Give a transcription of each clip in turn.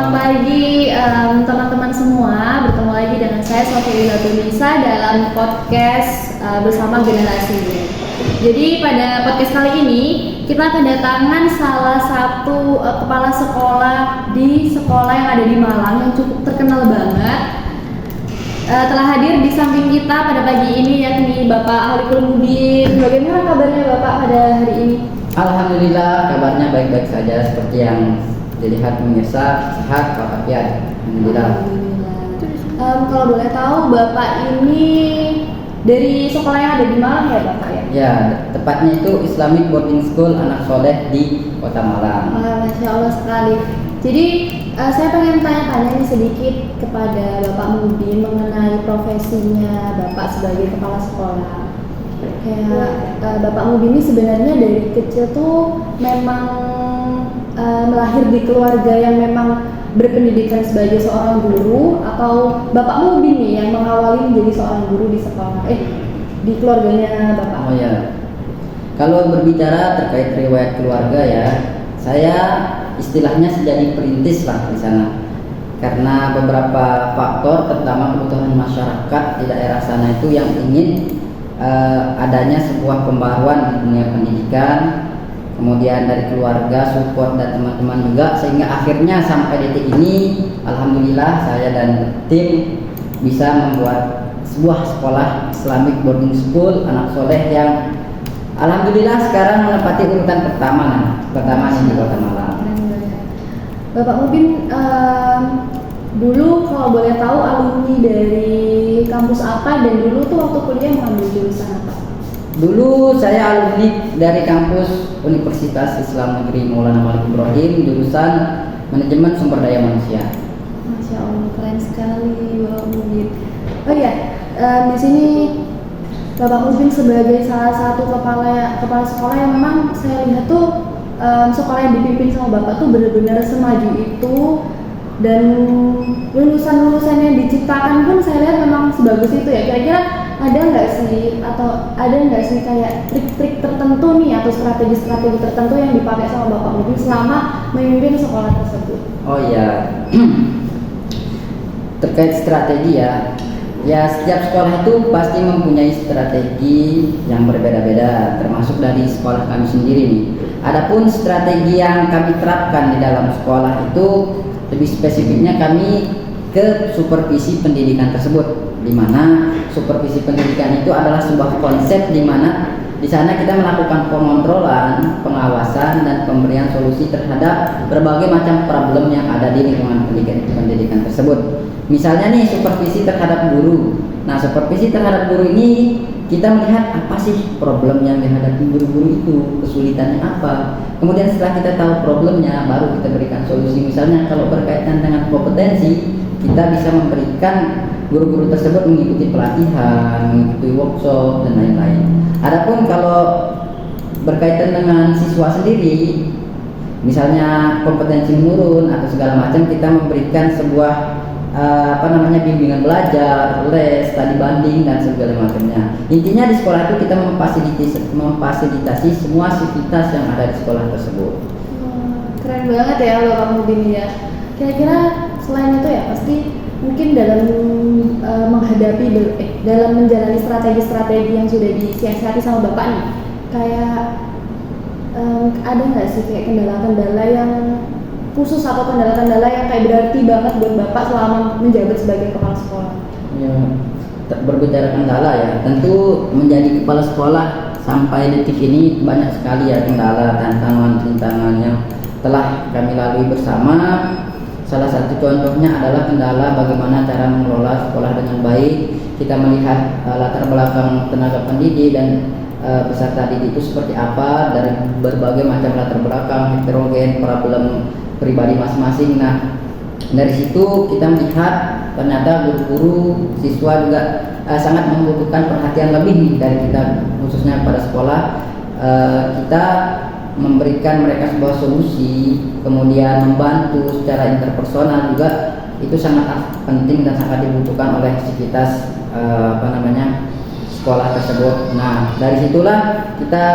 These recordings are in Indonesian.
selamat pagi teman-teman semua. Bertemu lagi dengan saya Sofia Tunisa dalam podcast bersama Generasi Z. Jadi pada podcast kali ini kita kedatangan salah satu kepala sekolah di sekolah yang ada di Malang yang cukup terkenal banget. Telah hadir di samping kita pada pagi ini yakni Bapak Aulikul Mubin. Bagaimana kabarnya Bapak pada hari ini? Alhamdulillah kabarnya baik-baik saja seperti yang dilihat pemirsa, sehat walafiat. Alhamdulillah. Kalau boleh tahu Bapak ini dari sekolah yang ada di Malang ya Bapak ya? Ya, tepatnya itu Islamic Boarding School Anak Soleh di Kota Malang. Masya Allah sekali. Jadi saya pengen tanya-tanya nih sedikit kepada Bapak Mubin mengenai profesinya Bapak sebagai kepala sekolah. Kayak Bapak Mubin ini sebenarnya dari kecil tuh memang melahir di keluarga yang memang berpendidikan sebagai seorang guru, atau Bapak Mubin nih yang mengawali menjadi seorang guru di sekolah di keluarganya Bapak? Oh ya, kalau berbicara terkait riwayat keluarga ya, saya istilahnya jadi perintis lah di sana. Karena beberapa faktor, terutama kebutuhan masyarakat di daerah sana itu yang ingin adanya sebuah pembaruan di dunia pendidikan. Kemudian dari keluarga, support dan teman-teman juga, sehingga akhirnya sampai detik ini alhamdulillah saya dan tim bisa membuat sebuah sekolah Islamic Boarding School Anak Soleh yang alhamdulillah sekarang menempati urutan pertama di Kota Malang. Bapak Mubin dulu kalau boleh tahu alumni dari kampus apa, dan dulu tuh waktu kuliah mengambil jurusan apa? Dulu saya alumni dari kampus Universitas Islam Negeri Maulana Malik Ibrahim, jurusan Manajemen Sumber Daya Manusia. Masya Allah, keren sekali Bapak Mubin. Oh iya, di sini Bapak Mubin sebagai salah satu kepala sekolah yang memang saya lihat tuh sekolah yang dipimpin sama Bapak tuh benar-benar semaju itu, dan lulusan-lulusan yang diciptakan pun saya lihat memang sebagus itu ya. Kira-kira ada nggak sih kayak trik-trik tertentu nih atau strategi-strategi tertentu yang dipakai sama Bapak Mubin selama memimpin sekolah tersebut? Oh iya, terkait strategi ya setiap sekolah itu pasti mempunyai strategi yang berbeda-beda, termasuk dari sekolah kami sendiri nih. Adapun strategi yang kami terapkan di dalam sekolah itu lebih spesifiknya kami ke supervisi pendidikan tersebut, di mana supervisi pendidikan itu adalah sebuah konsep di mana di sana kita melakukan pengontrolan, pengawasan dan pemberian solusi terhadap berbagai macam problem yang ada di lingkungan pendidikan tersebut. Misalnya nih supervisi terhadap guru. Nah, supervisi terhadap guru ini kita melihat apa sih problem yang dihadapi guru-guru itu, kesulitannya apa. Kemudian setelah kita tahu problemnya, baru kita berikan solusi. Misalnya kalau berkaitan dengan kompetensi, kita bisa memberikan guru-guru tersebut mengikuti pelatihan, mengikuti workshop dan lain-lain. Adapun kalau berkaitan dengan siswa sendiri, misalnya kompetensi menurun atau segala macam, kita memberikan sebuah bimbingan belajar, les, studi banding dan segala macamnya. Intinya di sekolah itu kita memfasilitasi semua aktivitas yang ada di sekolah tersebut. Keren banget ya Bapak Mubin ya. Kira-kira selain itu ya pasti mungkin dalam dalam menjalani strategi-strategi yang sudah disiasati sama Bapak nih, kayak ada nggak sih kayak kendala-kendala yang khusus atau kendala-kendala yang kayak berarti banget buat Bapak selama menjabat sebagai kepala sekolah? Ya, berbicara kendala ya, tentu menjadi kepala sekolah sampai detik ini banyak sekali ya kendala, tantangan yang telah kami lalui bersama. Salah satu contohnya adalah kendala bagaimana cara mengelola sekolah dengan baik. Kita melihat latar belakang tenaga pendidik dan peserta didik itu seperti apa, dari berbagai macam latar belakang, heterogen, problem pribadi masing-masing. Nah, dari situ kita melihat ternyata guru-guru, siswa juga sangat membutuhkan perhatian lebih dari kita, khususnya pada sekolah. Kita memberikan mereka sebuah solusi, kemudian membantu secara interpersonal juga, itu sangat penting dan sangat dibutuhkan oleh sivitas sekolah tersebut. Nah, dari situlah kita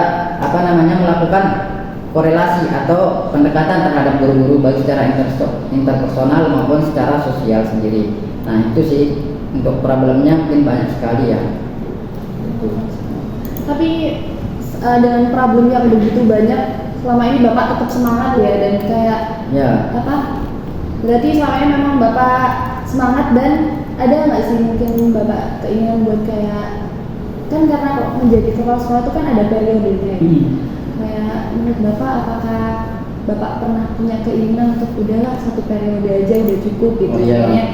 melakukan korelasi atau pendekatan terhadap guru-guru baik secara interpersonal maupun secara sosial sendiri. Nah itu sih untuk problemnya mungkin banyak sekali ya. Tapi dengan problem yang begitu banyak, selama ini Bapak tetap semangat ya, dan kayak Ya. apa? Berarti selama ini memang Bapak semangat, dan ada nggak sih mungkin Bapak keinginan buat kayak, kan karena kok menjadi kepala sekolah itu kan ada periodenya. Kayak menurut Bapak, apakah Bapak pernah punya keinginan untuk udahlah satu periode aja udah cukup gitu? Oh, iya. Kayaknya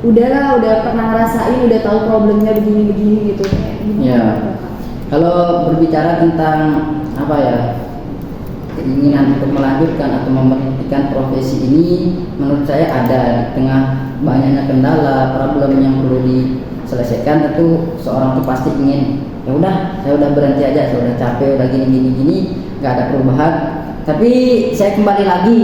udahlah, udah pernah ngerasain, udah tahu problemnya begini-begini gitu. Kayak gimana Iya. Bapak? Kalau berbicara tentang apa ya, keinginan untuk melanjutkan atau memberhentikan profesi ini, menurut saya ada di tengah banyaknya kendala, problem yang perlu diselesaikan. Tentu seorang itu pasti ingin, ya udah, saya udah berhenti aja, saya udah capek, udah gini, nggak ada perubahan. Tapi saya kembali lagi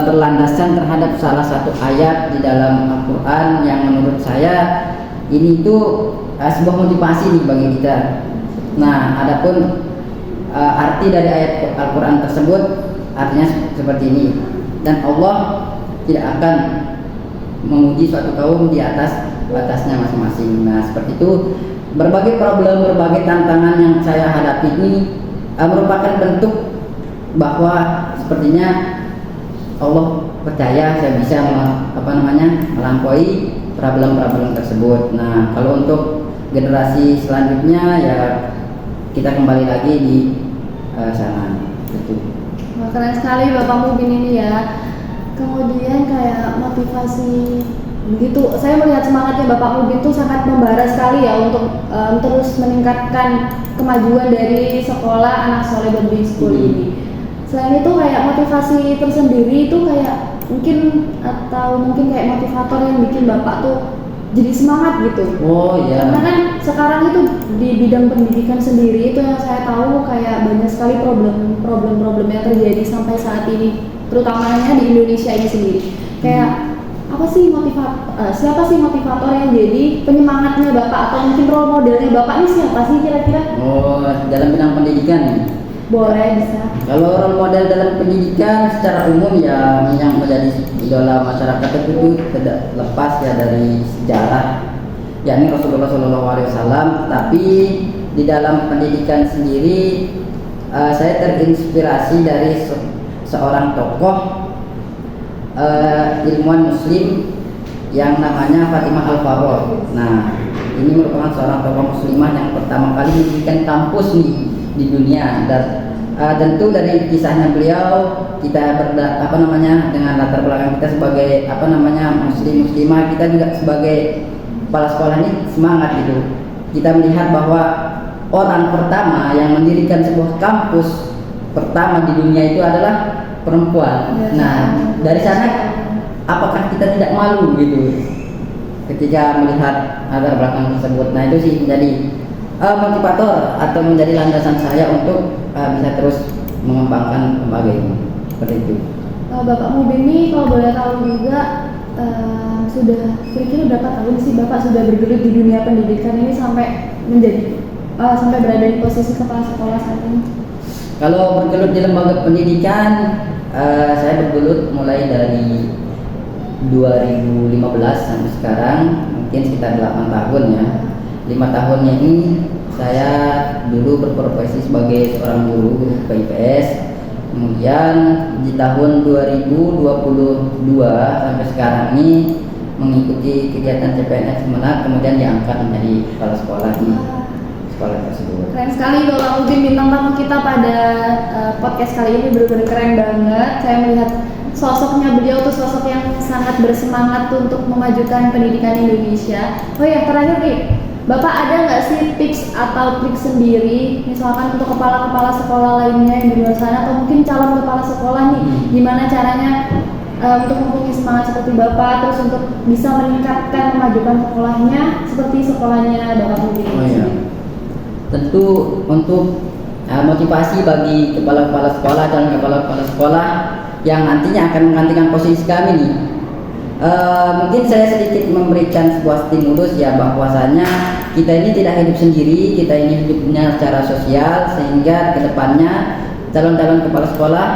berlandasan terhadap salah satu ayat di dalam Al-Quran yang menurut saya ini tuh sebuah motivasi nih bagi kita. Nah, adapun arti dari ayat Al-Quran tersebut artinya seperti ini, dan Allah tidak akan menguji suatu kaum di atas batasnya masing-masing. Nah seperti itu, berbagai problem, berbagai tantangan yang saya hadapi ini merupakan bentuk bahwa sepertinya Allah percaya saya bisa melampaui problem-problem tersebut. Nah kalau untuk generasi selanjutnya ya kita kembali lagi di sana gitu. Wah, keren sekali Bapak Mubin ini ya. Kemudian kayak motivasi begitu, saya melihat semangatnya Bapak Mubin itu sangat membara sekali ya untuk terus meningkatkan kemajuan dari sekolah Anak Soleh Boarding School ini. Selain itu kayak motivasi tersendiri itu kayak mungkin kayak motivator yang bikin Bapak tuh jadi semangat gitu. Oh iya. Karena kan sekarang itu di bidang pendidikan sendiri itu yang saya tahu kayak banyak sekali problem yang terjadi sampai saat ini, terutamanya di Indonesia ini sendiri. Kayak siapa sih motivator yang jadi penyemangatnya Bapak, atau mungkin role modelnya Bapak ini siapa sih kira-kira? Oh, dalam bidang pendidikan nih. Boleh, bisa. Kalau role model dalam pendidikan secara umum ya yang menjadi idola masyarakat itu tidak lepas ya dari sejarah, yakni Rasulullah SAW. Tapi di dalam pendidikan sendiri saya terinspirasi dari seorang tokoh ilmuwan Muslim yang namanya Fatimah Al-Farah. Nah ini merupakan seorang tokoh muslimah yang pertama kali mendirikan kampus nih di dunia, dan tentu dari kisahnya beliau kita dengan latar belakang kita sebagai muslimah, kita juga sebagai kepala sekolah ini semangat gitu. Kita melihat bahwa orang pertama yang mendirikan sebuah kampus pertama di dunia itu adalah perempuan. Nah dari sana apakah kita tidak malu gitu ketika melihat latar belakang tersebut? Nah itu sih menjadi motivator atau menjadi landasan saya untuk bisa terus mengembangkan lembaga ini. Seperti itu. Bapak Mubin ini kalau boleh tahu juga sudah kira-kira berapa tahun sih Bapak sudah bergelut di dunia pendidikan ini sampai berada di posisi kepala sekolah saat ini? Kalau bergelut di lembaga pendidikan, saya bergelut mulai dari 2015 sampai sekarang, mungkin sekitar 8 tahun ya. 5 tahunnya ini saya dulu berprofesi sebagai seorang guru PIPS. Kemudian di tahun 2022 sampai sekarang ini mengikuti kegiatan CPNS Kemenak, kemudian diangkat menjadi kepala sekolah di sekolah tersebut. Keren sekali Bapak Mubin, bintang tamu kita pada podcast kali ini benar-benar keren banget. Saya melihat sosoknya beliau tuh sosok yang sangat bersemangat untuk memajukan pendidikan Indonesia. Oh ya, terakhir nih, Bapak ada nggak sih tips atau trik sendiri, misalkan untuk kepala-kepala sekolah lainnya yang di luar sana, atau mungkin calon kepala sekolah nih, gimana caranya untuk mempunyai semangat seperti Bapak, terus untuk bisa meningkatkan memajukan sekolahnya seperti sekolahnya Bapak Mubin? Oh iya. Tentu untuk motivasi bagi kepala-kepala sekolah dan kepala-kepala sekolah yang nantinya akan menggantikan posisi kami nih, mungkin saya sedikit memberikan sebuah stimulus ya, bahwasanya kita ini tidak hidup sendiri, kita ini hidupnya secara sosial, sehingga kedepannya calon-calon kepala sekolah,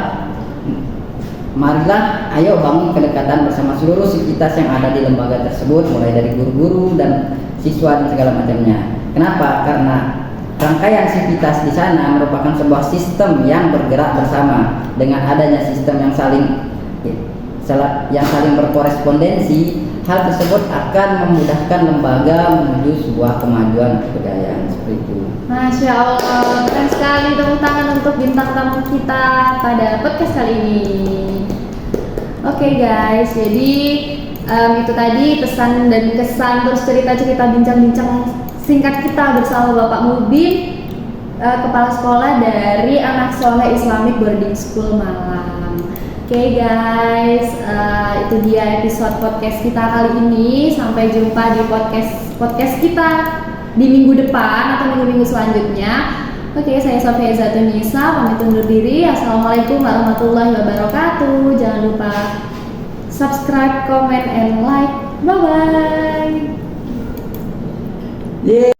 marilah ayo bangun kedekatan bersama seluruh sivitas yang ada di lembaga tersebut, mulai dari guru-guru dan siswa dan segala macamnya. Kenapa? Karena rangkaian sivitas di sana merupakan sebuah sistem yang bergerak bersama. Dengan adanya sistem yang saling berkorespondensi, hal tersebut akan memudahkan lembaga menuju sebuah kemajuan kebudayaan seperti itu. Masya Allah, keren sekali. Tepuk tangan untuk bintang tamu kita pada podcast kali ini. Oke guys, jadi itu tadi pesan dan kesan terus cerita-cerita bincang-bincang singkat kita bersama Bapak Mubin, kepala sekolah dari Anak Soleh Islamic Boarding School Malang. Oke guys, itu dia episode podcast kita kali ini. Sampai jumpa di podcast kita di minggu depan atau minggu-minggu selanjutnya. Oke, saya Sofia Zatunisa pamit undur diri. Assalamualaikum warahmatullahi wabarakatuh. Jangan lupa subscribe, comment, and like. Bye bye.